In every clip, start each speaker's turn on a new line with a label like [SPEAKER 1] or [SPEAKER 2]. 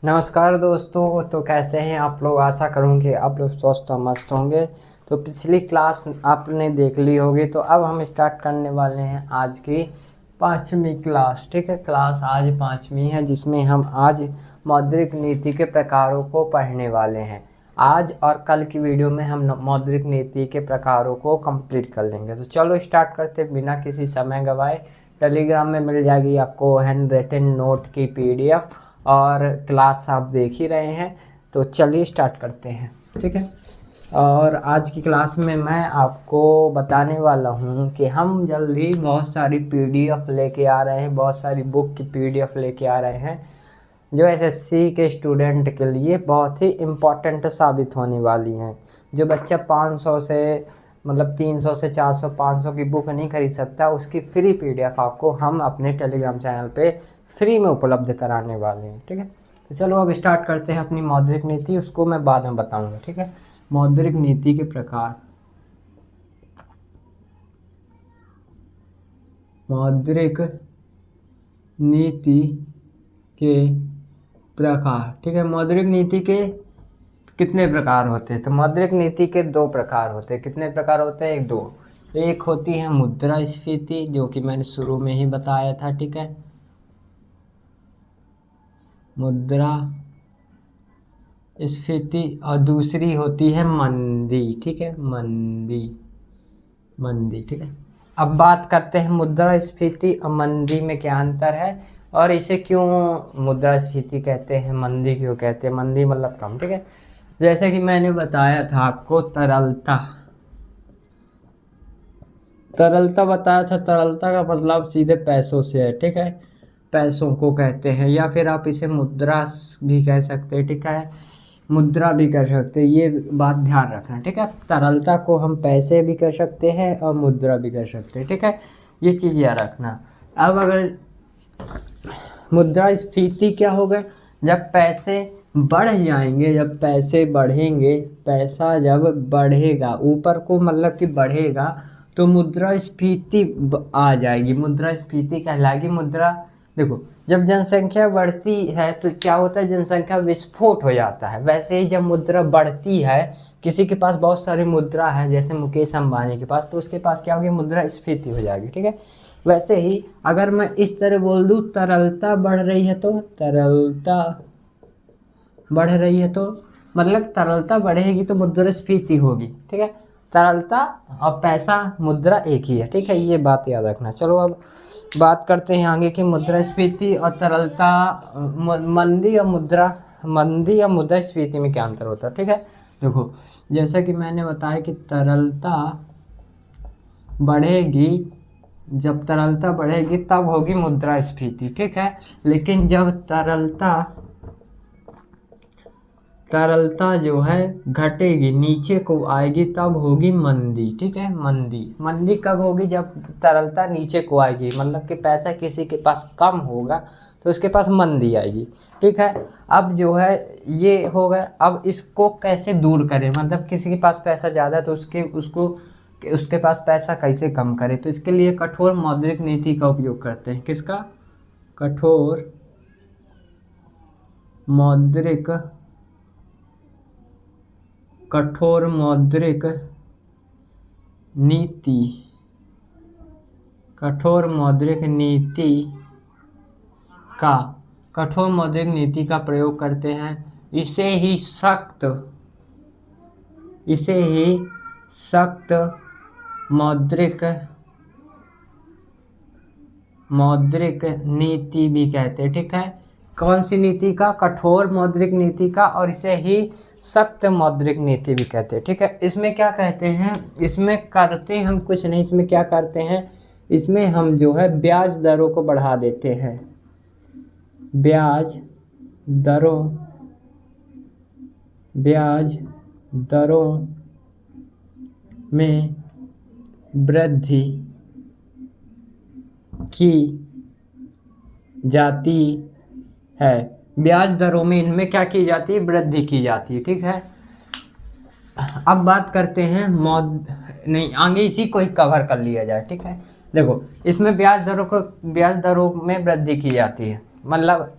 [SPEAKER 1] नमस्कार दोस्तों। तो कैसे हैं आप लोग। आशा करूँगी आप लोग स्वस्थ और मस्त होंगे। तो पिछली क्लास आपने देख ली होगी, तो अब हम स्टार्ट करने वाले हैं आज की 5वीं क्लास। ठीक है, क्लास आज 5वीं है, जिसमें हम आज मौद्रिक नीति के प्रकारों को पढ़ने वाले हैं। आज और कल की वीडियो में हम मौद्रिक नीति के प्रकारों को कंप्लीट कर लेंगे। तो चलो स्टार्ट करते बिना किसी समय गवाए। टेलीग्राम में मिल जाएगी आपको हैंड रिटन नोट की PDF, और क्लास आप देख ही रहे हैं। तो चलिए स्टार्ट करते हैं। ठीक है, और आज की क्लास में मैं आपको बताने वाला हूँ कि हम जल्द ही बहुत सारी PDF लेके आ रहे हैं, बहुत सारी बुक की PDF लेके आ रहे हैं, जो SSC के स्टूडेंट के लिए बहुत ही इम्पोर्टेंट साबित होने वाली हैं। जो बच्चा 500 से 300 से 400 500 की बुक नहीं खरीद सकता, उसकी फ्री PDF आपको हम अपने टेलीग्राम चैनल पे फ्री में उपलब्ध कराने वाले हैं। ठीक है, तो चलो अब स्टार्ट करते हैं अपनी मौद्रिक नीति। उसको मैं बाद में बताऊंगा। ठीक है, मौद्रिक नीति के प्रकार। मौद्रिक नीति के प्रकार। ठीक है, मौद्रिक नीति के कितने प्रकार होते हैं। तो मौद्रिक नीति के 2 प्रकार होते हैं। कितने प्रकार होते हैं? एक होती है मुद्रास्फीति, जो कि मैंने शुरू में ही बताया था। ठीक है, मुद्रास्फीति। और दूसरी होती है मंदी। ठीक है, मंदी। ठीक है, अब बात करते हैं मुद्रास्फीति और मंदी में क्या अंतर है, और इसे क्यों मुद्रास्फीति कहते हैं, मंदी क्यों कहते हैं। मंदी मतलब कम। ठीक है, जैसे कि मैंने बताया था आपको तरलता बताया था। तरलता का मतलब सीधे पैसों से है। ठीक है, पैसों को कहते हैं, या फिर आप इसे मुद्रा भी कह सकते हैं। ठीक है, मुद्रा भी कर सकते हैं। ये बात ध्यान रखना। ठीक है, तरलता को हम पैसे भी कर सकते हैं और मुद्रा भी कर सकते हैं। ठीक है, ये चीज़ याद रखना। अब अगर मुद्रास्फीति क्या होगा, जब पैसे बढ़ जाएंगे, जब पैसे बढ़ेंगे, पैसा जब बढ़ेगा ऊपर को, मतलब कि बढ़ेगा, तो मुद्रास्फीति आ जाएगी। मुद्रास्फीति कहलाएगी। देखो, जब जनसंख्या बढ़ती है तो क्या होता है, जनसंख्या विस्फोट हो जाता है। वैसे ही जब मुद्रा बढ़ती है, किसी के पास बहुत सारी मुद्रा है, जैसे मुकेश अंबानी के पास, तो उसके पास क्या होगी, मुद्रास्फीति हो जाएगी। ठीक है, वैसे ही अगर मैं इस तरह बोल दूं तरलता बढ़ रही है, तो तरलता बढ़ रही है, तो मतलब तरलता बढ़ेगी तो मुद्रास्फीति होगी। ठीक है, तरलता और पैसा मुद्रा एक ही है। ठीक है, ये बात याद रखना। चलो अब बात करते हैं आगे की मुद्रास्फीति और तरलता। मंदी और मुद्रास्फीति में क्या अंतर होता है। ठीक है, देखो, जैसा कि मैंने बताया कि तरलता बढ़ेगी, जब तरलता बढ़ेगी तब होगी मुद्रास्फीति। ठीक है, लेकिन जब तरलता जो है घटेगी, नीचे को आएगी, तब होगी मंदी। ठीक है, मंदी कब होगी, जब तरलता नीचे को आएगी, मतलब कि पैसा किसी के पास कम होगा तो उसके पास मंदी आएगी। ठीक है, अब जो है ये होगा। अब इसको कैसे दूर करें, मतलब किसी के पास पैसा ज़्यादा है तो उसके पास पैसा कैसे कम करें। तो इसके लिए कठोर मौद्रिक नीति का उपयोग करते हैं। किसका? कठोर मौद्रिक नीति। कठोर मौद्रिक नीति का प्रयोग करते हैं। इसे ही सख्त मौद्रिक नीति भी कहते हैं। ठीक है, कौन सी नीति का? कठोर मौद्रिक नीति का, और इसे ही सख्त मौद्रिक नीति भी कहते हैं। ठीक है, इसमें क्या कहते हैं, इसमें करते हम कुछ नहीं, इसमें क्या करते हैं, इसमें हम जो है ब्याज दरों को बढ़ा देते हैं। ब्याज दरों में वृद्धि की जाती है। ब्याज दरों में इनमें क्या की जाती है? वृद्धि की जाती है। ठीक है, अब बात करते हैं आगे इसी को ही कवर कर लिया जाए। ठीक है, देखो, इसमें ब्याज दरों में वृद्धि की जाती है, मतलब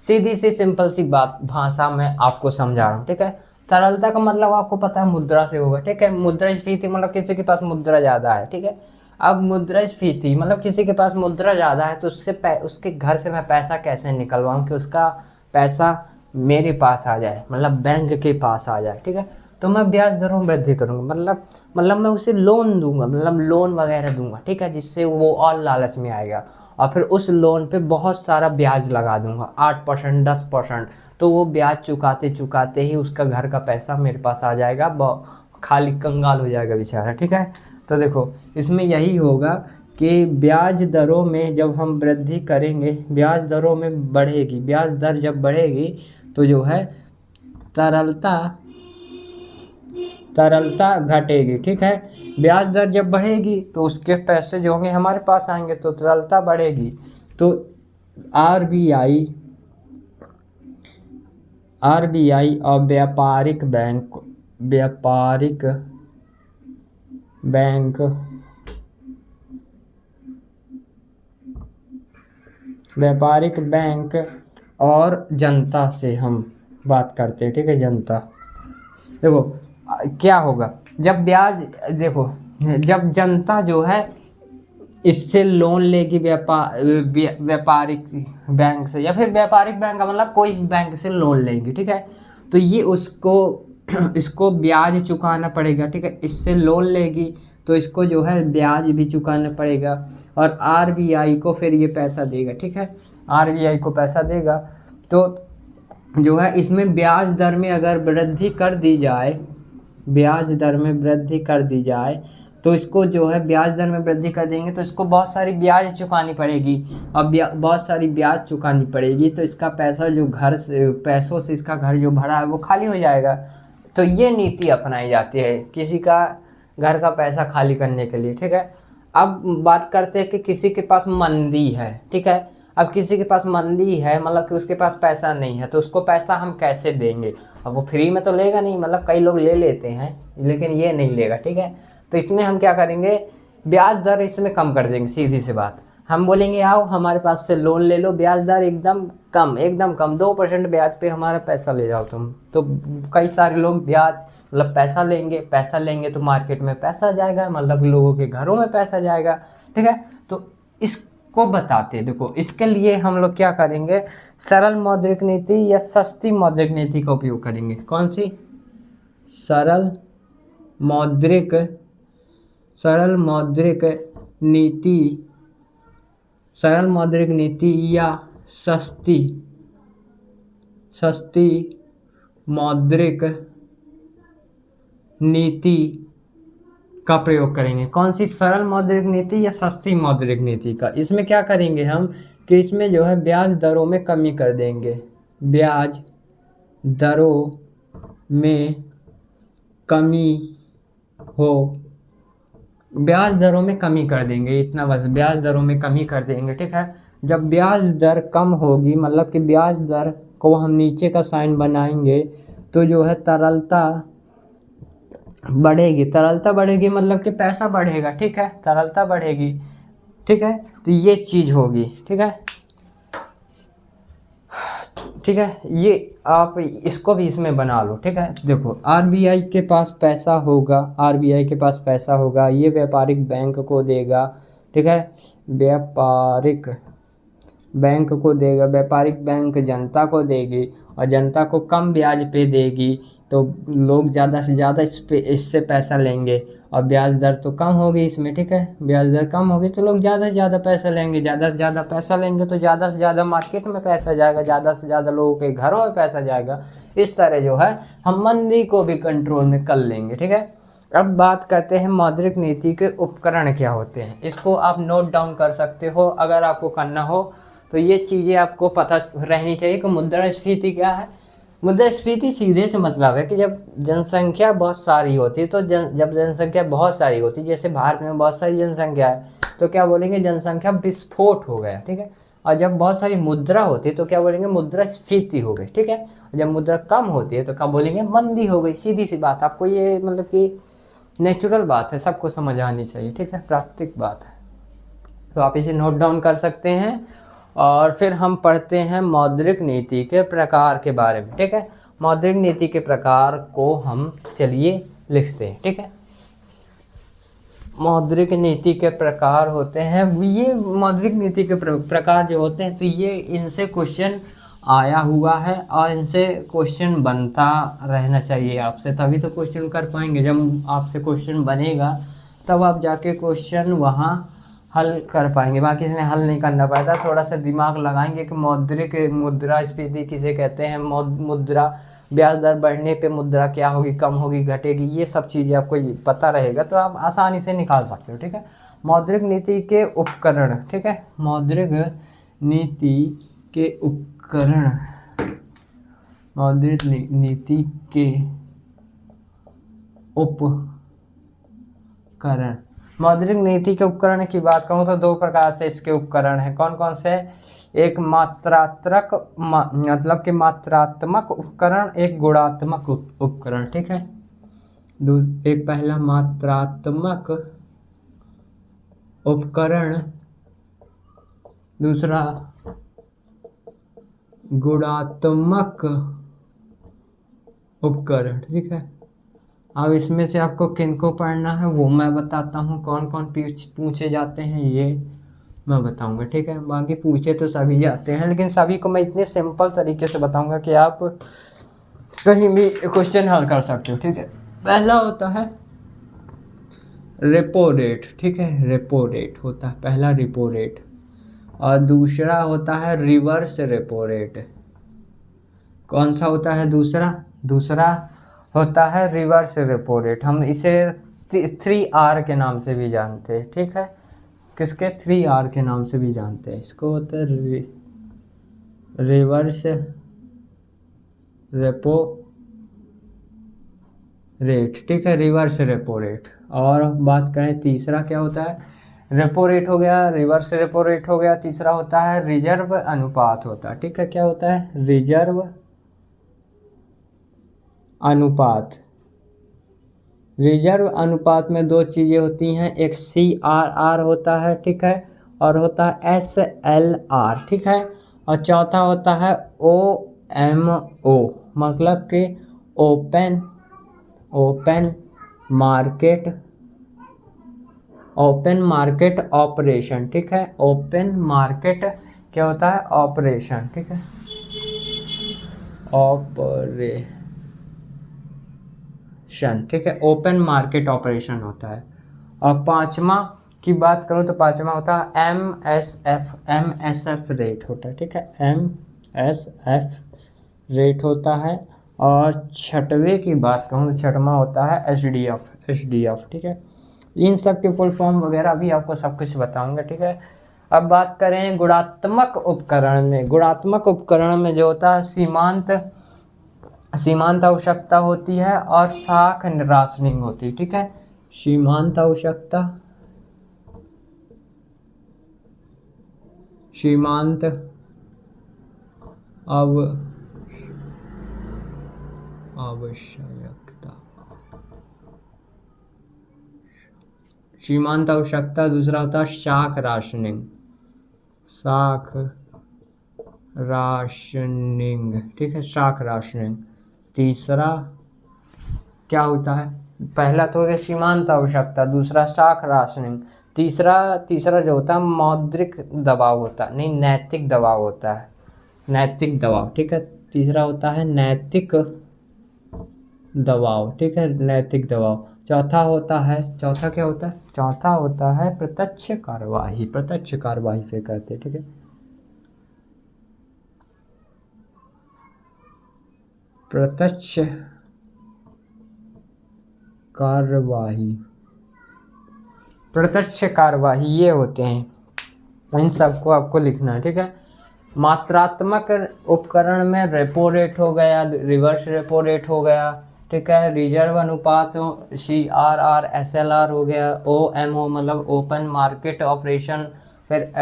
[SPEAKER 1] सीधी सी सिंपल सी बात भाषा में आपको समझा रहा हूँ, ठीक है। तरलता का मतलब आपको पता है मुद्रा से होगा, ठीक है। मुद्रास्फीति मतलब किसी के पास मुद्रा ज़्यादा है, ठीक है। अब मुद्रास्फीति मतलब किसी के पास मुद्रा ज़्यादा है तो उसके घर से मैं पैसा कैसे निकलवाऊँ कि उसका पैसा मेरे पास आ जाए, मतलब बैंक के पास आ जाए, ठीक है। तो मैं ब्याज दरों में वृद्धि करूँगा, मतलब मैं उसे लोन दूंगा, मतलब लोन वगैरह दूंगा, ठीक है, जिससे वो और लालच में आएगा। और फिर उस लोन पे बहुत सारा ब्याज लगा दूंगा, 8% 10%। तो वो ब्याज चुकाते चुकाते ही उसका घर का पैसा मेरे पास आ जाएगा, खाली कंगाल हो जाएगा बेचारा, ठीक है। तो देखो इसमें यही होगा कि ब्याज दरों में जब हम वृद्धि करेंगे, ब्याज दरों में बढ़ेगी, ब्याज दर जब बढ़ेगी तो जो है तरलता तरलता घटेगी, ठीक है। ब्याज दर जब बढ़ेगी तो उसके पैसे जो होंगे हमारे पास आएंगे, तो तरलता बढ़ेगी। तो आरबीआई और व्यापारिक बैंक व्यापारिक बैंक और जनता से हम बात करते हैं, ठीक है। जनता, देखो क्या होगा जब ब्याज, देखो जब जनता जो है इससे लोन लेगी व्यापारिक बैंक से, या फिर व्यापारिक बैंक का मतलब कोई बैंक से लोन लेंगी, ठीक है। तो ये उसको इसको ब्याज चुकाना पड़ेगा, ठीक है। इससे लोन लेगी तो इसको जो है ब्याज भी चुकाना पड़ेगा, और आरबीआई को फिर ये पैसा देगा, ठीक है। आरबीआई को पैसा देगा तो जो है इसमें ब्याज दर में अगर वृद्धि कर दी जाए, ब्याज दर में वृद्धि कर दी जाए तो इसको जो है ब्याज दर में वृद्धि कर देंगे तो इसको बहुत सारी ब्याज चुकानी पड़ेगी। अब बहुत सारी ब्याज चुकानी पड़ेगी तो इसका पैसा जो घर से, पैसों से इसका घर जो भरा है वो खाली हो जाएगा। तो ये नीति अपनाई जाती है किसी का घर का पैसा खाली करने के लिए, ठीक है। अब बात करते हैं कि किसी के पास मंदी है, ठीक है। अब किसी के पास मंदी है मतलब कि उसके पास पैसा नहीं है, तो उसको पैसा हम कैसे देंगे। अब वो फ्री में तो लेगा नहीं, मतलब कई लोग ले लेते हैं लेकिन ये नहीं लेगा, ठीक है। तो इसमें हम क्या करेंगे, ब्याज दर इसमें कम कर देंगे, सीधी सी बात। हम बोलेंगे आओ हमारे पास से लोन ले लो, ब्याज दर एकदम कम 2% ब्याज पे हमारा पैसा ले जाओ तुम। तो कई सारे लोग ब्याज मतलब पैसा लेंगे तो मार्केट में पैसा जाएगा, मतलब लोगों के घरों में पैसा जाएगा, ठीक है। तो इसको बताते हैं, देखो इसके लिए हम लोग क्या करेंगे, सरल मौद्रिक नीति या सस्ती मौद्रिक नीति का उपयोग करेंगे। कौन सी? सरल मौद्रिक नीति या सस्ती मौद्रिक नीति का प्रयोग करेंगे। कौन सी? सरल मौद्रिक नीति या सस्ती मौद्रिक नीति का। इसमें क्या करेंगे हम कि इसमें जो है ब्याज दरों में कमी कर देंगे, ब्याज दरों में कमी कर देंगे, इतना बस, ब्याज दरों में कमी कर देंगे, ठीक है। जब ब्याज दर कम होगी, मतलब कि ब्याज दर को हम नीचे का साइन बनाएंगे तो जो है तरलता बढ़ेगी, मतलब कि पैसा बढ़ेगा, ठीक है। तरलता बढ़ेगी, ठीक है। तो ये चीज़ होगी, ठीक है। ये आप इसको भी इसमें बना लो, ठीक है। देखो आरबीआई के पास पैसा होगा, ये व्यापारिक बैंक को देगा, ठीक है। व्यापारिक बैंक जनता को देगी और जनता को कम ब्याज पे देगी, तो लोग ज़्यादा से ज़्यादा इससे पैसा लेंगे, और ब्याज दर तो कम होगी इसमें, ठीक है। ब्याज दर कम होगी तो लोग ज़्यादा से ज़्यादा पैसा लेंगे, ज़्यादा से ज़्यादा पैसा लेंगे तो ज़्यादा से ज़्यादा मार्केट में पैसा जाएगा, ज़्यादा से ज़्यादा लोगों के घरों में पैसा जाएगा। इस तरह जो है हम मंदी को भी कंट्रोल में कर लेंगे, ठीक है। अब बात करते हैं मौद्रिक नीति के उपकरण क्या होते हैं। इसको आप नोट डाउन कर सकते हो अगर आपको करना हो तो। ये चीज़ें आपको पता रहनी चाहिए कि मुद्रास्फीति क्या है। मुद्रास्फीति सीधे से मतलब है कि जब जनसंख्या बहुत सारी होती है, तो जब जनसंख्या बहुत सारी होती है, जैसे भारत में बहुत सारी जनसंख्या है तो क्या बोलेंगे, जनसंख्या विस्फोट हो गया, ठीक है। और जब बहुत सारी मुद्रा होती है तो क्या बोलेंगे, मुद्रास्फीति हो गई, ठीक है। जब मुद्रा कम होती है तो क्या बोलेंगे, मंदी हो गई। सीधी सी बात, आपको ये मतलब कि नेचुरल बात है, सबको समझ आनी चाहिए, ठीक है, प्राकृतिक बात है। तो आप इसे नोट डाउन कर सकते हैं। और फिर हम पढ़ते हैं मौद्रिक नीति के प्रकार के बारे में। ठीक है, मौद्रिक नीति के प्रकार को हम चलिए लिखते हैं। ठीक है, मौद्रिक नीति के प्रकार होते हैं, ये मौद्रिक नीति के प्रकार जो होते हैं तो ये इनसे क्वेश्चन आया हुआ है और इनसे क्वेश्चन बनता रहना चाहिए आपसे, तभी तो क्वेश्चन कर पाएंगे। जब आपसे क्वेश्चन बनेगा तब आप जाके क्वेश्चन वहाँ हल कर पाएंगे, बाकी इसमें हल नहीं करना पड़ता। थोड़ा सा दिमाग लगाएंगे कि मौद्रिक मुद्रास्फीति किसे कहते हैं, मुद्रा ब्याज दर बढ़ने पे मुद्रा क्या होगी, कम होगी, घटेगी, ये सब चीज़ें आपको पता रहेगा तो आप आसानी से निकाल सकते हो। ठीक है, मौद्रिक नीति के उपकरण। ठीक है, मौद्रिक नीति के उपकरण, मौद्रिक नीति के उपकरण। मौद्रिक नीति के उपकरण की बात करूँ तो दो प्रकार से इसके उपकरण हैं। कौन कौन से? एक मात्रात्मक मतलब कि मात्रात्मक उपकरण, एक गुणात्मक उपकरण। ठीक है, एक पहला मात्रात्मक उपकरण, दूसरा गुणात्मक उपकरण। ठीक है, अब इसमें से आपको किनको पढ़ना है वो मैं बताता हूँ, कौन कौन पूछे जाते हैं ये मैं बताऊंगा। ठीक है, बाकी पूछे तो सभी जाते हैं, लेकिन सभी को मैं इतने सिंपल तरीके से बताऊंगा कि आप कहीं भी क्वेश्चन हल कर सकते हो। ठीक है, पहला होता है रेपो रेट। ठीक है, रेपो रेट होता है पहला, रेपो रेट, और दूसरा होता है रिवर्स रेपो रेट। कौन सा होता है दूसरा? दूसरा होता है रिवर्स रेपो रेट। हम इसे 3R के नाम से भी जानते हैं। ठीक है, किसके? 3R के नाम से भी जानते हैं इसको। होता है रिवर्स रेपो रेट। ठीक है, रिवर्स रेपो रेट। और बात करें तीसरा क्या होता है? रेपो रेट हो गया, रिवर्स रेपो रेट हो गया, तीसरा होता है रिजर्व अनुपात होता है। ठीक है, क्या होता है? रिजर्व अनुपात। रिजर्व अनुपात में दो चीज़ें होती हैं, एक CRR होता है, ठीक है, और होता है SLR। ठीक है, और चौथा होता है OMO, मतलब कि ओपन मार्केट ऑपरेशन। ठीक है, ओपन मार्केट क्या होता है? ऑपरेशन। ठीक है, ऑपरेशन। ठीक है, ओपन मार्केट ऑपरेशन होता है। और पांचवा की बात करूँ तो पांचवा होता है MSF रेट होता है। ठीक है, MSF रेट होता है। और छठवें की बात करूँ तो छठवां होता है HDF। ठीक है, इन सब के फुल फॉर्म वगैरह भी आपको सब कुछ बताऊंगा। ठीक है, अब बात करें गुणात्मक उपकरण में। गुणात्मक उपकरण में जो होता है सीमांत आवश्यकता होती है और शाख राशनिंग होती है। ठीक है, सीमांत आवश्यकता, सीमांत आवश्यकता, सीमांत आवश्यकता। दूसरा होता है शाख राशनिंग, शाख राशनिंग। ठीक है, शाख राशनिंग। तीसरा क्या होता है? पहला तो हो गया सीमांत आवश्यकता, दूसरा शाख राशनिंग, तीसरा जो होता है मौद्रिक दबाव होता है, नहीं नैतिक दबाव होता है, नैतिक दबाव। ठीक है, तीसरा होता है नैतिक दबाव। ठीक है, नैतिक दबाव। चौथा क्या होता है? चौथा होता है प्रत्यक्ष कार्यवाही पे कहते हैं। ठीक है, प्रत्यक्ष कार्यवाही ये होते हैं, इन सबको आपको लिखना है। ठीक है, मात्रात्मक उपकरण में रेपो रेट हो गया, रिवर्स रेपो रेट हो गया। ठीक है, रिजर्व अनुपात CRR SLR हो गया, OMO मतलब ओपन मार्केट ऑपरेशन, फिर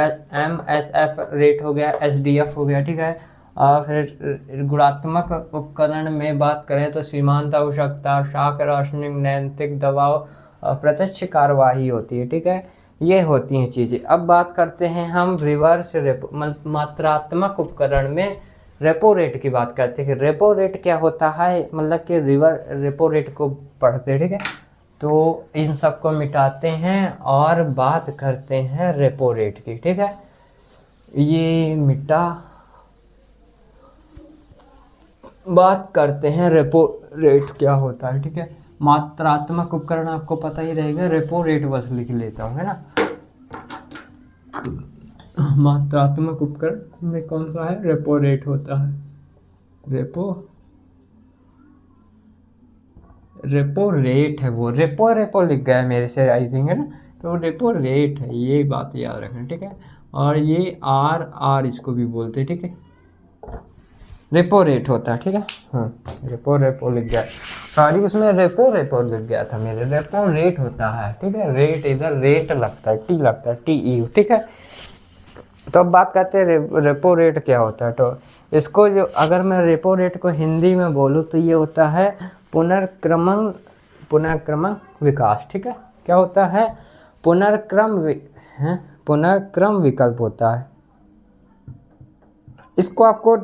[SPEAKER 1] MSF रेट हो गया, SDF हो गया। ठीक है, फिर गुणात्मक उपकरण में बात करें तो सीमांत आवश्यकता, शाख राशनिंग, नैतिक दबाव, प्रत्यक्ष कार्यवाही होती है। ठीक है, ये होती हैं चीज़ें। अब बात करते हैं हम रिवर्स रेपो मात्रात्मक उपकरण में रेपो रेट की बात करते हैं कि रेपो रेट क्या होता है, मतलब कि रेपो रेट को पढ़ते हैं, ठीक है। तो इन सब को मिटाते हैं और बात करते हैं रेपो रेट की, ठीक है। ये मिटा, बात करते हैं रेपो रेट क्या होता है, ठीक है। मात्रात्मक उपकरण आपको पता ही रहेगा, रेपो रेट बस लिख लेता हूँ, है ना। मात्रात्मक उपकरण में कौन सा है, रेपो रेट होता है। रेपो रेट है वो, रेपो लिख गया है मेरे से आई थिंक, है ना। तो रेपो रेट है, ये बात याद रखना, ठीक है। और ये आर इसको भी बोलते हैं, ठीक है। रेपो रेट होता है, ठीक है। रेपो लिख गया, सॉरी उसमें रेपो लिख गया था मेरे, रेपो रेट होता है, ठीक है। रेट इधर रेट लगता है, टी लगता है, TEU, ठीक है। तो अब बात करते हैं रेपो रेट क्या होता है। तो इसको जो, अगर मैं रेपो रेट को हिंदी में बोलूँ तो ये होता है पुनर्क्रम विकास, ठीक है। क्या होता है, पुनर्क्रम विकल्प होता है। इसको आपको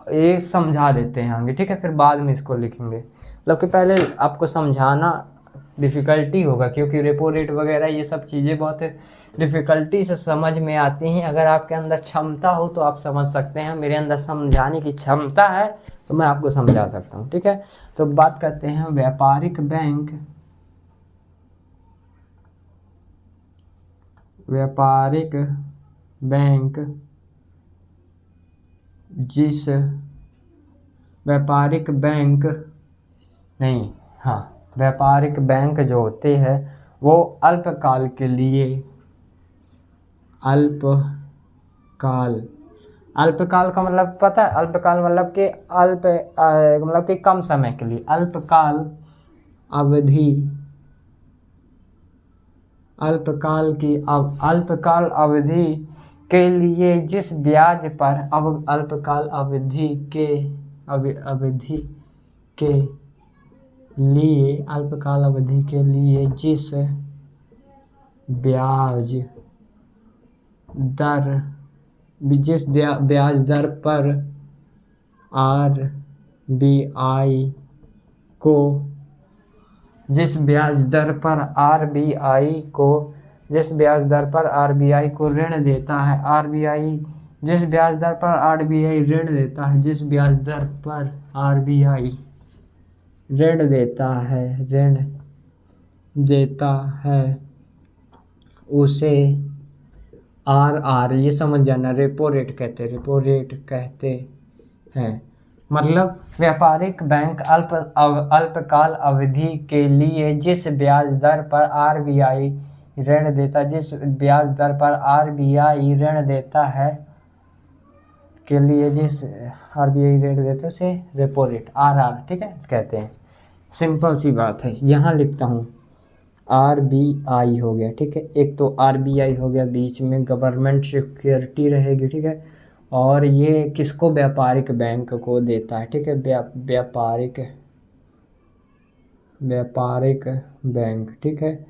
[SPEAKER 1] ये समझा देते हैं आगे, ठीक है, फिर बाद में इसको लिखेंगे। मतलब कि पहले आपको समझाना डिफ़िकल्टी होगा, क्योंकि रेपो रेट वगैरह ये सब चीज़ें बहुत डिफ़िकल्टी से समझ में आती हैं। अगर आपके अंदर क्षमता हो तो आप समझ सकते हैं, मेरे अंदर समझाने की क्षमता है तो मैं आपको समझा सकता हूँ, ठीक है। तो बात करते हैं व्यापारिक बैंक जिस व्यापारिक बैंक जो होते हैं वो अल्पकाल का मतलब पता है, अल्पकाल मतलब कि मतलब कि कम समय के लिए, अल्पकाल अवधि के लिए जिस ब्याज पर अल्पकाल अवधि के लिए जिस ब्याज दर पर RBI को ऋण देता है, जिस ब्याज दर पर RBI ऋण देता है उसे RR, ये समझ जाना, रेपो रेट कहते हैं। मतलब व्यापारिक बैंक अल्पकाल अवधि के लिए जिस ब्याज दर पर RBI ऋण देता है उसे रेपो रेट RR, ठीक है, कहते हैं। सिंपल सी बात है, यहाँ लिखता हूँ RBI हो गया, ठीक है। एक तो RBI हो गया, बीच में गवर्नमेंट सिक्योरिटी रहेगी, ठीक है। और ये किसको, व्यापारिक बैंक को देता है, ठीक है। व्यापारिक बैंक, ठीक है।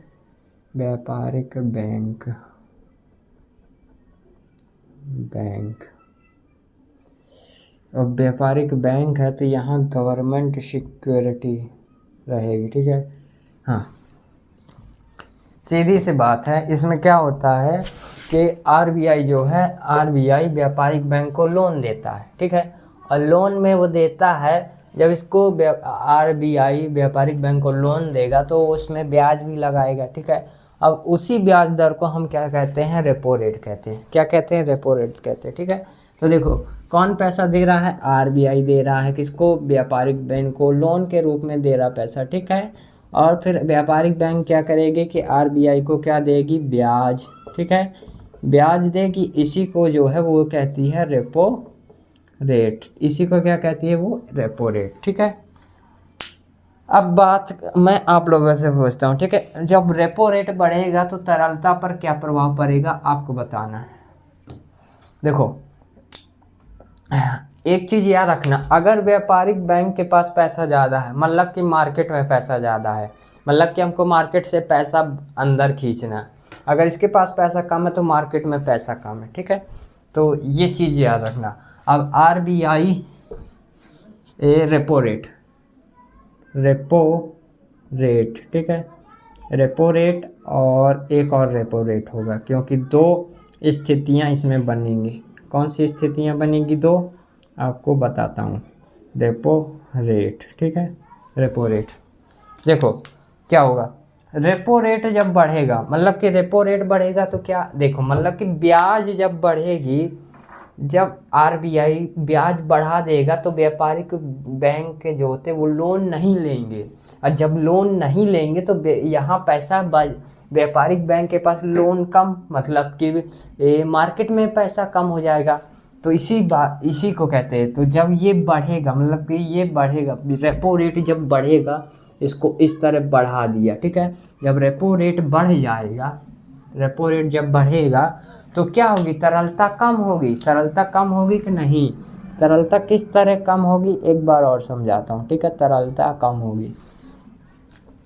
[SPEAKER 1] व्यापारिक बैंक अब व्यापारिक बैंक है तो यहाँ गवर्नमेंट सिक्योरिटी रहेगी, ठीक है। हाँ, सीधी सी बात है। इसमें क्या होता है कि RBI व्यापारिक बैंक को लोन देता है, ठीक है। और लोन में वो देता है, जब इसको RBI व्यापारिक बैंक को लोन देगा तो उसमें ब्याज भी लगाएगा, ठीक है। अब उसी ब्याज दर को हम क्या कहते हैं, रेपो रेट कहते हैं। क्या कहते हैं, रेपो रेट कहते हैं, ठीक है। तो देखो कौन पैसा दे रहा है, RBI दे रहा है किसको, व्यापारिक बैंक को, लोन के रूप में दे रहा पैसा, ठीक है। और फिर व्यापारिक बैंक क्या करेगी कि RBI को क्या देगी, ब्याज, ठीक है, ब्याज देगी। इसी को जो है वो कहती है रेपो रेट, इसी को क्या कहती है वो, रेपो रेट, ठीक है। अब बात मैं आप लोगों से पूछता हूँ, ठीक है, जब रेपो रेट बढ़ेगा तो तरलता पर क्या प्रभाव पड़ेगा आपको बताना है। देखो एक चीज़ याद रखना, अगर व्यापारिक बैंक के पास पैसा ज़्यादा है, मतलब कि मार्केट में पैसा ज़्यादा है, मतलब कि हमको मार्केट से पैसा अंदर खींचना है, अगर इसके पास पैसा कम है तो मार्केट में पैसा कम है, ठीक है। तो ये चीज़ याद रखना। अब RBI रेपो रेट, ठीक है, रेपो रेट और एक और रेपो रेट होगा, क्योंकि दो स्थितियां इसमें बनेंगी। कौन सी स्थितियां बनेंगी? दो आपको बताता हूँ। रेपो रेट, ठीक है, रेपो रेट। देखो क्या होगा, रेपो रेट जब बढ़ेगा, मतलब कि रेपो रेट बढ़ेगा तो क्या, देखो मतलब कि ब्याज जब बढ़ेगी, जब RBI ब्याज बढ़ा देगा तो व्यापारिक बैंक के जो होते वो लोन नहीं लेंगे, और जब लोन नहीं लेंगे तो यहाँ पैसा व्यापारिक बैंक के पास लोन कम, मतलब कि मार्केट में पैसा कम हो जाएगा। तो इसी को कहते हैं। तो जब ये बढ़ेगा, मतलब कि ये बढ़ेगा, रेपो रेट जब बढ़ेगा, इसको इस तरह बढ़ा दिया, ठीक है। जब रेपो रेट बढ़ जाएगा, रेपो रेट जब बढ़ेगा तो क्या होगी, तरलता कम होगी। तरलता कम होगी कि नहीं? तरलता किस तरह कम होगी एक बार और समझाता हूँ, ठीक है। तरलता कम होगी,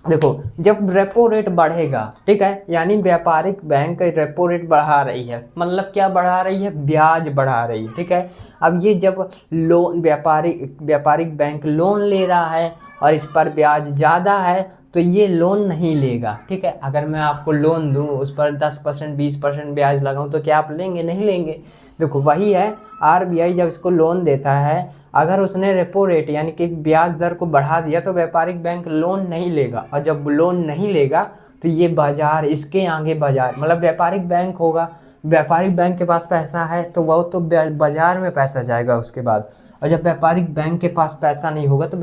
[SPEAKER 1] देखो जब रेपो रेट बढ़ेगा, ठीक है, यानी व्यापारिक बैंक रेपो रेट बढ़ा रही है, मतलब क्या बढ़ा रही है, ब्याज बढ़ा रही है, ठीक है। अब ये जब लोन व्यापारिक बैंक लोन ले रहा है और इस पर ब्याज ज़्यादा है तो ये लोन नहीं लेगा, ठीक है। अगर मैं आपको लोन दूं, उस पर 10% 20% ब्याज लगाऊं तो क्या आप लेंगे? नहीं लेंगे। देखो वही है, RBI जब इसको लोन देता है, अगर उसने रेपो रेट यानी कि ब्याज दर को बढ़ा दिया तो व्यापारिक बैंक लोन नहीं लेगा, और जब लोन नहीं लेगा तो ये बाजार, इसके आगे बाजार, मतलब व्यापारिक बैंक होगा, व्यापारिक बैंक के पास पैसा है तो वो तो बाजार में पैसा जाएगा उसके बाद, और जब व्यापारिक बैंक के पास पैसा नहीं होगा तो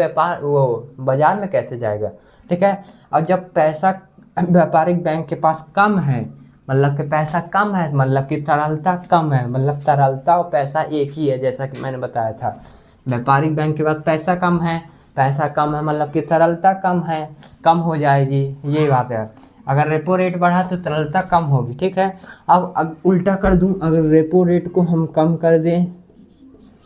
[SPEAKER 1] बाजार में कैसे जाएगा, ठीक है। और जब पैसा व्यापारिक बैंक के पास कम है, मतलब कि पैसा कम है, मतलब कि तरलता कम है, मतलब तरलता और पैसा एक ही है, जैसा कि मैंने बताया था। व्यापारिक बैंक के पास पैसा कम है, मतलब कि तरलता कम है, कम हो जाएगी, ये बात है। अगर रेपो रेट बढ़ा तो तरलता कम होगी, ठीक है। अब उल्टा कर दूं, अगर रेपो रेट को हम कम कर दें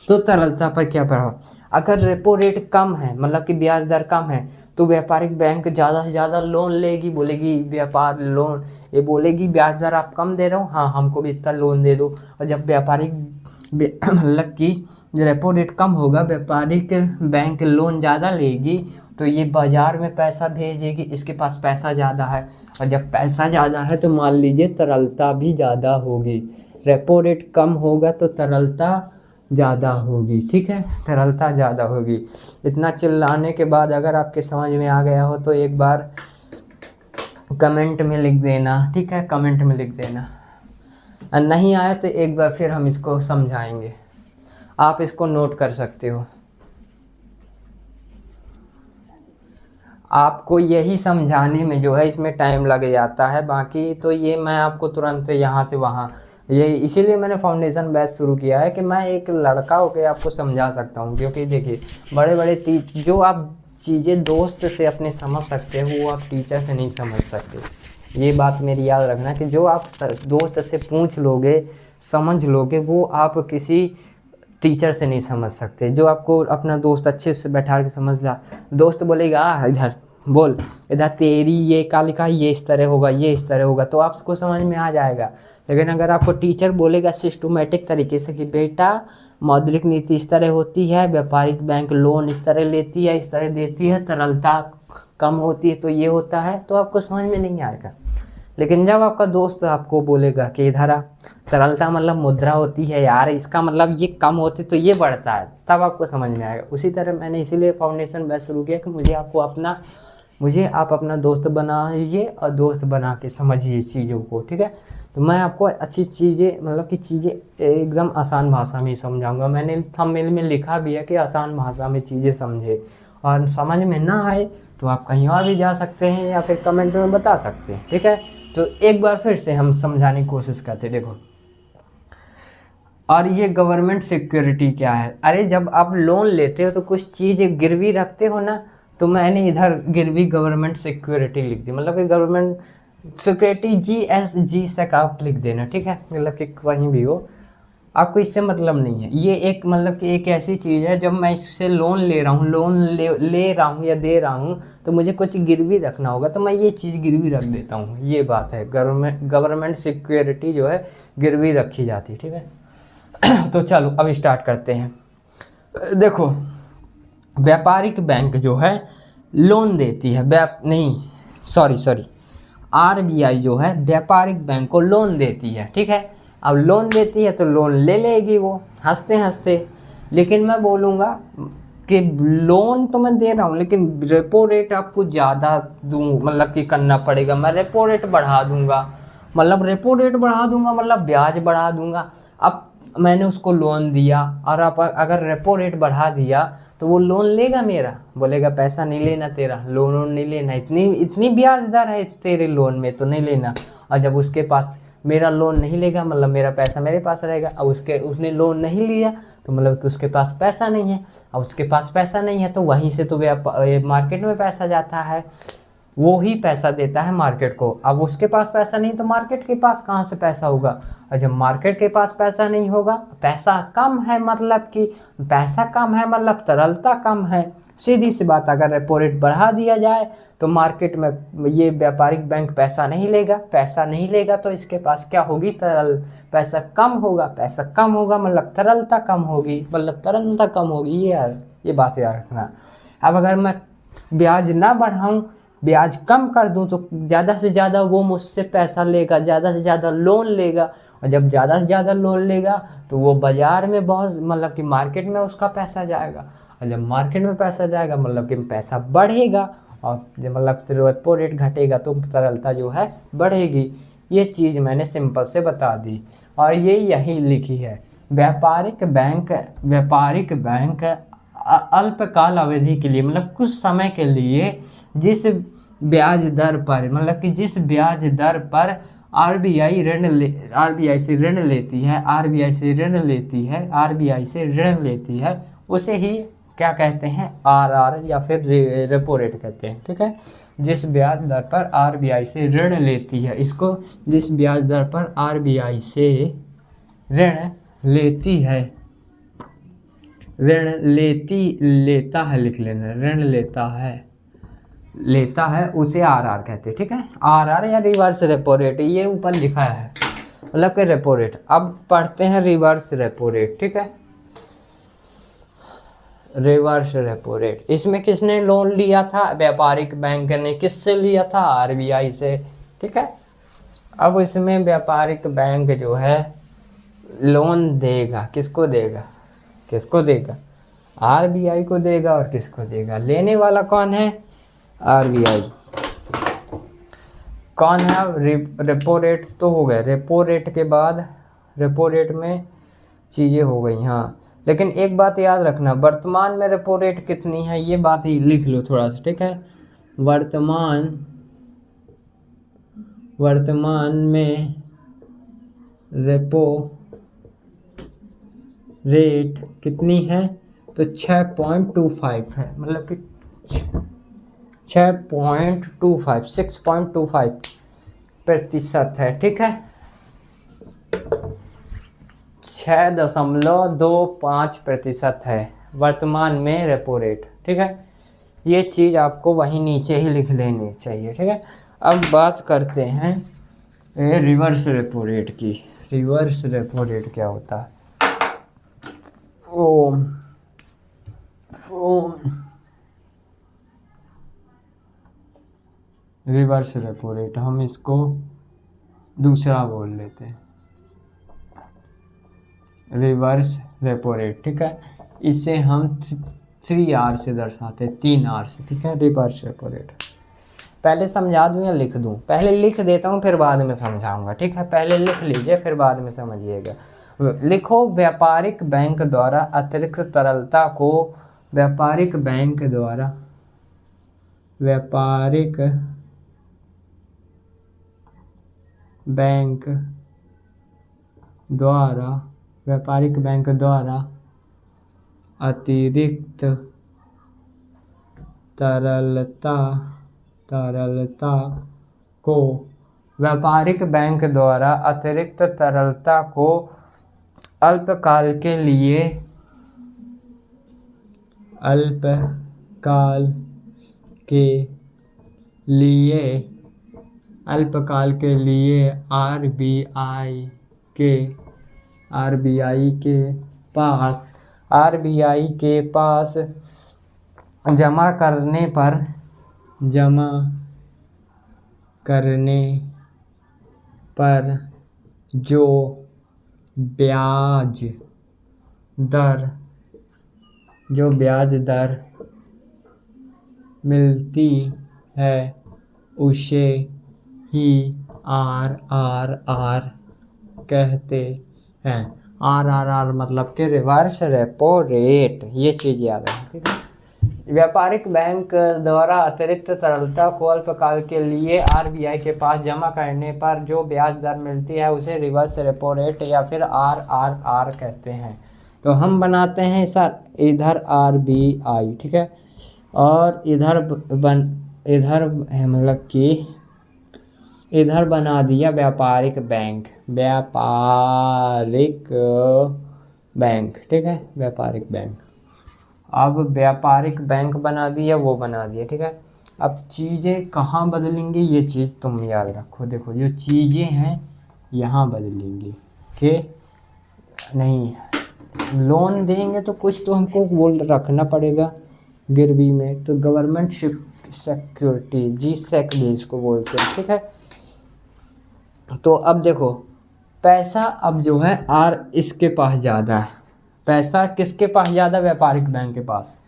[SPEAKER 1] तो तरलता पर क्या प्रभाव? अगर रेपो रेट कम है, मतलब कि ब्याज दर कम है, तो व्यापारिक बैंक ज़्यादा से ज़्यादा लोन लेगी, बोलेगी व्यापार लोन, ये बोलेगी ब्याज दर आप कम दे रहे हो, हाँ हमको भी इतना लोन दे दो। और जब व्यापारिक मतलब कि रेपो रेट कम होगा, व्यापारिक बैंक लोन ज़्यादा लेगी, तो ये बाज़ार में पैसा भेजेगी, इसके पास पैसा ज़्यादा है, और जब पैसा ज़्यादा है तो मान लीजिए तरलता भी ज़्यादा होगी। रेपो रेट कम होगा तो तरलता ज़्यादा होगी, ठीक है, तरलता ज़्यादा होगी। इतना चिल्लाने के बाद अगर आपके समझ में आ गया हो तो एक बार कमेंट में लिख देना, ठीक है, कमेंट में लिख देना। और नहीं आया तो एक बार फिर हम इसको समझाएंगे, आप इसको नोट कर सकते हो। आपको यही समझाने में जो है इसमें टाइम लग जाता है, बाकी तो ये मैं आपको तुरंत यहाँ से वहाँ, ये इसीलिए मैंने फाउंडेशन बैच शुरू किया है कि मैं एक लड़का होकर आपको समझा सकता हूँ। क्योंकि देखिए बड़े बड़े जो आप चीज़ें दोस्त से अपने समझ सकते हो वो आप टीचर से नहीं समझ सकते। ये बात मेरी याद रखना कि जो आप दोस्त से पूछ लोगे, समझ लोगे, वो आप किसी टीचर से नहीं समझ सकते। जो आपको अपना दोस्त अच्छे से बैठा के समझ ला, दोस्त बोलेगा इधर बोल, इधर तेरी ये का लिखा, ये इस तरह होगा, ये इस तरह होगा, तो आपको समझ में आ जाएगा। लेकिन अगर आपको टीचर बोलेगा सिस्टमेटिक तरीके से कि बेटा मौद्रिक नीति इस तरह होती है, व्यापारिक बैंक लोन इस तरह लेती है, इस तरह देती है, तरलता कम होती है, तो ये होता है, तो आपको समझ में नहीं आएगा। लेकिन जब आपका दोस्त आपको बोलेगा कि इधर आ, तरलता मतलब मुद्रा होती है यार, इसका मतलब ये कम होती तो ये बढ़ता है, तब आपको समझ में आएगा। उसी तरह मैंने इसीलिए फाउंडेशन बैच शुरू किया कि मुझे आप अपना दोस्त बनाइए और दोस्त बना के समझिए चीज़ों को, ठीक है। तो मैं आपको अच्छी चीज़ें, मतलब कि चीज़ें एकदम आसान भाषा में ही समझाऊंगा। मैंने थंबनेल में लिखा भी है कि आसान भाषा में चीज़ें समझे, और समझ में ना आए तो आप कहीं और भी जा सकते हैं या फिर कमेंट में बता सकते हैं, ठीक है। तो एक बार फिर से हम समझाने की कोशिश करते हैं। देखो, और ये गवर्नमेंट सिक्योरिटी क्या है? अरे जब आप लोन लेते हो तो कुछ चीज़ें गिरवी रखते हो ना, तो मैंने इधर गिरवी गवर्नमेंट सिक्योरिटी लिख दी, मतलब कि गवर्नमेंट सिक्योरिटी GSG से आप लिख देना, ठीक है, मतलब कि कहीं भी हो। आपको इससे मतलब नहीं है। ये एक मतलब कि एक ऐसी चीज़ है, जब मैं इससे लोन ले रहा हूँ, ले रहा हूँ या दे रहा हूँ, तो मुझे कुछ गिरवी रखना होगा, तो मैं ये चीज़ गिरवी रख देता हूँ। ये बात है, गवर्नमेंट सिक्योरिटी जो है गिरवी रखी जाती है, ठीक है। तो चलो अब स्टार्ट करते हैं। देखो, व्यापारिक बैंक जो है लोन देती है, नहीं सॉरी, आरबीआई जो है व्यापारिक बैंक को लोन देती है, ठीक है। अब लोन देती है तो लोन ले लेगी वो हंसते हंसते, लेकिन मैं बोलूँगा कि लोन तो मैं दे रहा हूँ, लेकिन रेपो रेट आपको ज़्यादा दूँ, मतलब कि करना पड़ेगा। मैं रेपो रेट बढ़ा दूँगा, मतलब रेपो रेट बढ़ा दूँगा, मतलब ब्याज बढ़ा दूँगा। अब मैंने उसको लोन दिया और आप अगर रेपो रेट बढ़ा दिया तो वो लोन लेगा मेरा, बोलेगा पैसा नहीं लेना तेरा, लोन नहीं लेना, इतनी इतनी ब्याज दर है तेरे लोन में तो नहीं लेना। और जब उसके पास मेरा लोन नहीं लेगा, मतलब मेरा पैसा मेरे पास रहेगा। अब उसने लोन नहीं लिया तो मतलब कि उसके पास पैसा नहीं है। अब उसके पास पैसा नहीं है तो वहीं से तो मार्केट में पैसा जाता है, वो ही पैसा देता है मार्केट को। अब उसके पास पैसा नहीं तो मार्केट के पास कहाँ से पैसा होगा। और जब मार्केट के पास पैसा नहीं होगा, पैसा कम है, मतलब कि पैसा कम है मतलब तरलता कम है। सीधी सी बात, अगर रेपो रेट बढ़ा दिया जाए तो मार्केट में ये व्यापारिक बैंक पैसा नहीं लेगा, पैसा नहीं लेगा तो इसके पास क्या होगी, पैसा कम होगा, पैसा कम होगा मतलब तरलता कम होगी, मतलब तरलता कम होगी। ये बात याद रखना। अब अगर मैं ब्याज ना बढ़ाऊं, ब्याज कम कर दूं, तो ज़्यादा से ज़्यादा वो मुझसे पैसा लेगा, ज़्यादा से ज़्यादा लोन लेगा। और जब ज़्यादा से ज़्यादा लोन लेगा तो वो बाज़ार में बहुत, मतलब कि मार्केट में उसका पैसा जाएगा। और जब मार्केट में पैसा जाएगा मतलब कि पैसा बढ़ेगा, और जब मतलब रेपो रेट घटेगा तो तरलता जो है बढ़ेगी। ये चीज़ मैंने सिंपल से बता दी, और ये यही लिखी है। व्यापारिक बैंक अल्पकाल अवधि के लिए, मतलब कुछ समय के लिए, जिस ब्याज दर पर, मतलब कि जिस ब्याज दर पर आरबीआई से ऋण लेती है, उसे ही क्या कहते हैं, आरआर या फिर रेपो रेट कहते हैं, ठीक है। जिस ब्याज दर पर आरबीआई से ऋण लेती है, इसको जिस ब्याज दर पर आरबीआई से ऋण लेती है, लेता है, लिख लेना, ऋण लेता है उसे आरआर कहते हैं, ठीक है। आरआर या रिवर्स रेपो रेट, ये ऊपर लिखा है, मतलब कि रेपो रेट। अब पढ़ते हैं रिवर्स रेपो रेट, ठीक है। रिवर्स रेपो रेट, इसमें किसने लोन लिया था, व्यापारिक बैंक ने। किससे लिया था, आरबीआई से, ठीक है। अब इसमें व्यापारिक बैंक जो है लोन देगा, किसको देगा, आरबीआई को देगा। और किसको देगा, लेने वाला कौन है, आरबीआई। कौन है, रेपो रेट तो हो गया, रेपो रेट के बाद रेपो रेट में चीज़ें हो गई, हाँ। लेकिन एक बात याद रखना, वर्तमान में रेपो रेट कितनी है, ये बात ही लिख लो थोड़ा सा, ठीक है। वर्तमान में रेपो रेट कितनी है, तो 6.25 है, मतलब कि 6.25 है, ठीक है। 6.25% है वर्तमान में रेपो रेट, ठीक है। ये चीज़ आपको वहीं नीचे ही लिख लेनी चाहिए, ठीक है। अब बात करते हैं रिवर्स रेपो रेट की। रिवर्स रेपो रेट क्या होता है, ओम रिवर्स रेपो रेट, हम इसको दूसरा बोल लेते हैं, रिवर्स रेपो रेट, ठीक है। इसे हम 3R से दर्शाते हैं, 3R से, ठीक है। रिवर्स रेपो रेट पहले समझा दूं या लिख दूं, पहले लिख देता हूं फिर बाद में समझाऊंगा, ठीक है। पहले लिख लीजिए फिर बाद में समझिएगा। लिखो, व्यापारिक बैंक द्वारा अतिरिक्त तरलता को व्यापारिक बैंक द्वारा अतिरिक्त तरलता को व्यापारिक बैंक द्वारा अतिरिक्त तरलता को अल्पकाल के लिए, अल्पकाल के लिए, अल्पकाल के लिए के आरबीआई के पास, आरबीआई के पास जमा करने पर, जमा करने पर जो ब्याज दर, जो ब्याज दर मिलती है उसे ही RRR कहते हैं। RRR मतलब कि रिवर्स रेपो रेट, ये चीज़ याद है, ठीक है। व्यापारिक बैंक द्वारा अतिरिक्त तरलता को अल्पकाल के लिए आरबीआई के पास जमा करने पर जो ब्याज दर मिलती है उसे रिवर्स रेपो रेट या फिर RRR कहते हैं। तो हम बनाते हैं सर इधर RBI, ठीक है, और इधर मतलब कि इधर बना दिया व्यापारिक बैंक, व्यापारिक बैंक, ठीक है, व्यापारिक बैंक। अब व्यापारिक बैंक बना दिया, वो बना दिया, ठीक है। अब चीज़ें कहाँ बदलेंगी ये चीज़ तुम याद रखो। देखो जो चीज़ें हैं यहाँ बदलेंगी कि नहीं, लोन देंगे तो कुछ तो हमको बोल रखना पड़ेगा गिरवी में, तो गवर्नमेंट सिक्योरिटी, GSEC भी इसको बोलते हैं, ठीक है। तो अब देखो पैसा अब जो है इसके पास ज़्यादा है, पैसा किसके पास ज़्यादा, व्यापारिक बैंक के पास।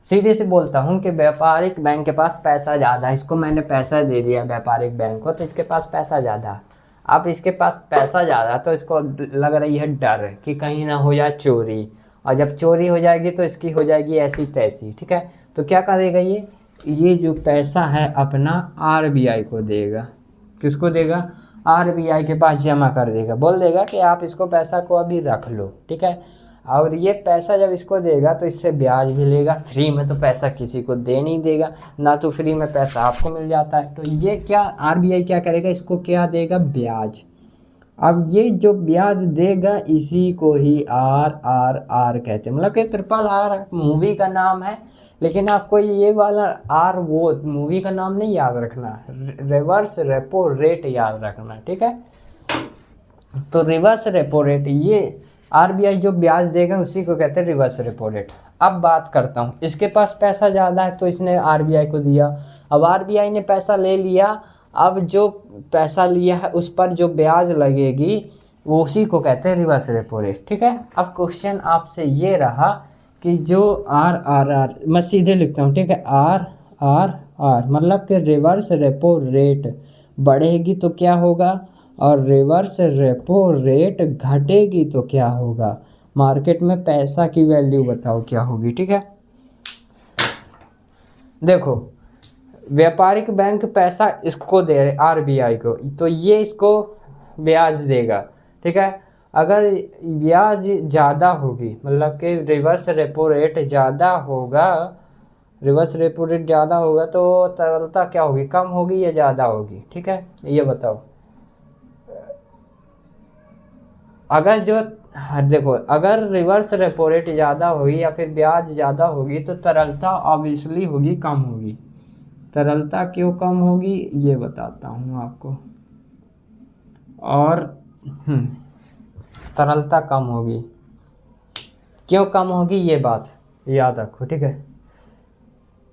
[SPEAKER 1] सीधे से बोलता हूँ कि व्यापारिक बैंक के पास पैसा ज़्यादा है, इसको मैंने पैसा दे दिया व्यापारिक बैंक को, तो इसके पास पैसा ज़्यादा है। अब इसके पास पैसा ज़्यादा तो इसको लग रही है डर कि कहीं ना हो जाए चोरी, और जब चोरी हो जाएगी तो इसकी हो जाएगी ऐसी तैसी, ठीक है। तो क्या करेगा ये जो पैसा है अपना RBI को देगा। किसको देगा, RBI के पास जमा कर देगा, बोल देगा कि आप इसको पैसा को अभी रख लो, ठीक है। और ये पैसा जब इसको देगा तो इससे ब्याज भी लेगा, फ्री में तो पैसा किसी को दे नहीं देगा ना, तो फ्री में पैसा आपको मिल जाता है। तो ये क्या RBI क्या करेगा, इसको क्या देगा, ब्याज। अब ये जो ब्याज देगा इसी को ही RRR कहते हैं, मतलब कि RRR मूवी का नाम है, लेकिन आपको ये वाला वो मूवी का नाम नहीं याद रखना, रिवर्स रेपो रेट याद रखना, ठीक है। तो रिवर्स रेपो रेट, ये RBI जो ब्याज देगा उसी को कहते हैं रिवर्स रेपो रेट। अब बात करता हूँ, इसके पास पैसा ज़्यादा है तो इसने RBI को दिया, अब RBI ने पैसा ले लिया, अब जो पैसा लिया है उस पर जो ब्याज लगेगी वो उसी को कहते हैं रिवर्स रेपो रेट, ठीक है। अब क्वेश्चन आपसे ये रहा कि जो RRR, मैं सीधे लिखता हूँ, ठीक है, RRR मतलब कि रिवर्स रेपो रेट बढ़ेगी तो क्या होगा, और रिवर्स रेपो रेट घटेगी तो क्या होगा, मार्केट में पैसा की वैल्यू बताओ क्या होगी, ठीक है। देखो व्यापारिक बैंक पैसा इसको दे रहे RBI को, तो ये इसको ब्याज देगा, ठीक है। अगर ब्याज ज़्यादा होगी, मतलब कि रिवर्स रेपो रेट ज़्यादा होगा, रिवर्स रेपो रेट ज़्यादा होगा तो तरलता क्या होगी, कम होगी या ज़्यादा होगी, ठीक है, ये बताओ। अगर जो देखो अगर रिवर्स रेपो रेट ज़्यादा होगी या फिर ब्याज ज़्यादा होगी तो तरलता ऑब्वियसली होगी, कम होगी। तरलता क्यों कम होगी ये बताता हूँ आपको, और तरलता कम होगी, क्यों कम होगी ये बात याद रखो, ठीक है।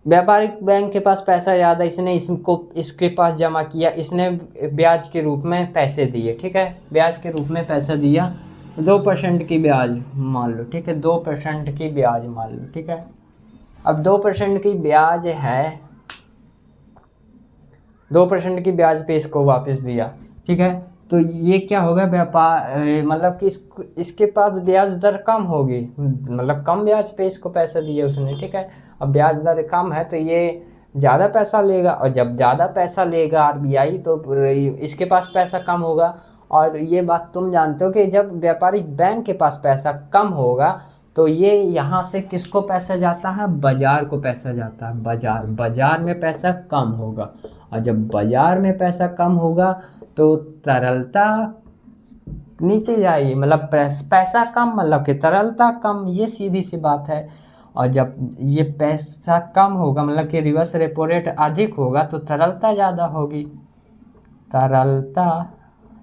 [SPEAKER 1] व्यापारिक बैंक के पास पैसा ज़्यादा, इसने इसके पास जमा किया, इसने ब्याज के रूप में पैसे दिए, ठीक है, ब्याज के रूप में पैसा दिया, 2% की ब्याज मान लो, ठीक है, 2% की ब्याज मान लो, ठीक है। अब 2% की ब्याज है, 2% की ब्याज पे इसको वापस दिया, ठीक है। तो ये क्या होगा, व्यापार मतलब कि इसके पास ब्याज दर कम होगी, मतलब कम ब्याज पे इसको पैसा दिया उसने, ठीक है। अब ब्याज दर कम है तो ये ज़्यादा पैसा लेगा, और जब ज़्यादा पैसा लेगा RBI तो इसके पास पैसा कम होगा। और ये बात तुम जानते हो कि जब व्यापारिक बैंक के पास पैसा कम होगा तो ये यहाँ से किसको पैसा जाता है, बाजार को पैसा जाता है, बाजार में पैसा कम होगा, और जब बाजार में पैसा कम होगा तो तरलता नीचे जाएगी, मतलब पैसा कम मतलब कि तरलता कम, ये सीधी सी बात है। और जब ये पैसा कम होगा मतलब कि रिवर्स रेपो रेट अधिक होगा तो तरलता ज़्यादा होगी, तरलता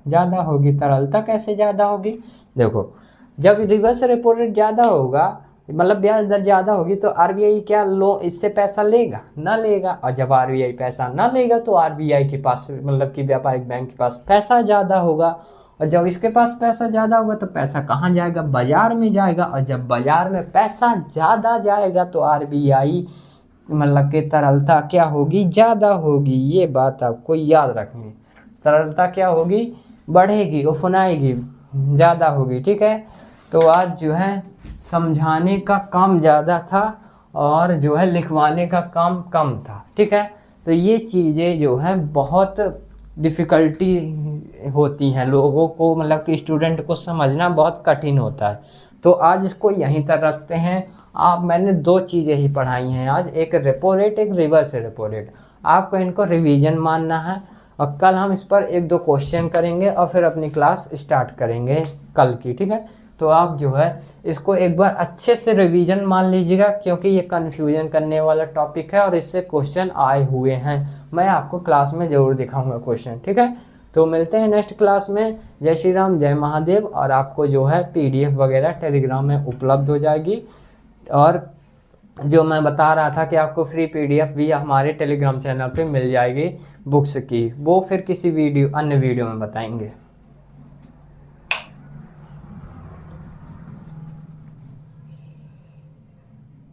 [SPEAKER 1] ज़्यादा होगी। तरलता कैसे ज़्यादा होगी, देखो जब रिवर्स रेपो रेट ज़्यादा होगा मतलब ब्याज दर ज़्यादा होगी तो आरबीआई क्या इससे पैसा लेगा, ना लेगा। और जब आरबीआई पैसा ना लेगा तो आरबीआई के पास मतलब कि व्यापारिक बैंक के पास पैसा ज़्यादा होगा। और जब इसके पास पैसा ज़्यादा होगा तो पैसा कहाँ जाएगा, बाजार में जाएगा। और जब बाजार में पैसा ज़्यादा जाएगा तो आरबीआई मतलब कि तरलता क्या होगी, ज़्यादा होगी। ये बात आपको याद रखनी, तरलता क्या होगी, बढ़ेगी, उफनाएगी, ज़्यादा होगी। ठीक है, तो आज जो है समझाने का काम ज़्यादा था और जो है लिखवाने का काम कम था। ठीक है, तो ये चीज़ें जो है बहुत डिफ़िकल्टी होती हैं लोगों को, मतलब कि स्टूडेंट को समझना बहुत कठिन होता है। तो आज इसको यहीं तक रखते हैं। मैंने 2 चीज़ें ही पढ़ाई हैं आज, एक रेपो रेट, एक रिवर्स रेपो रेट। आपको इनको रिवीजन मानना है और कल हम इस पर 1-2 क्वेश्चन करेंगे और फिर अपनी क्लास स्टार्ट करेंगे कल की। ठीक है, तो आप जो है इसको एक बार अच्छे से रिवीजन मान लीजिएगा, क्योंकि ये कन्फ्यूजन करने वाला टॉपिक है और इससे क्वेश्चन आए हुए हैं। मैं आपको क्लास में ज़रूर दिखाऊंगा क्वेश्चन। ठीक है, तो मिलते हैं नेक्स्ट क्लास में। जय श्री राम, जय महादेव। और आपको जो है पीडीएफ वगैरह टेलीग्राम में उपलब्ध हो जाएगी। और जो मैं बता रहा था कि आपको फ्री पीडीएफ भी हमारे टेलीग्राम चैनल पे मिल जाएगी बुक्स की, वो फिर किसी अन्य वीडियो में बताएंगे।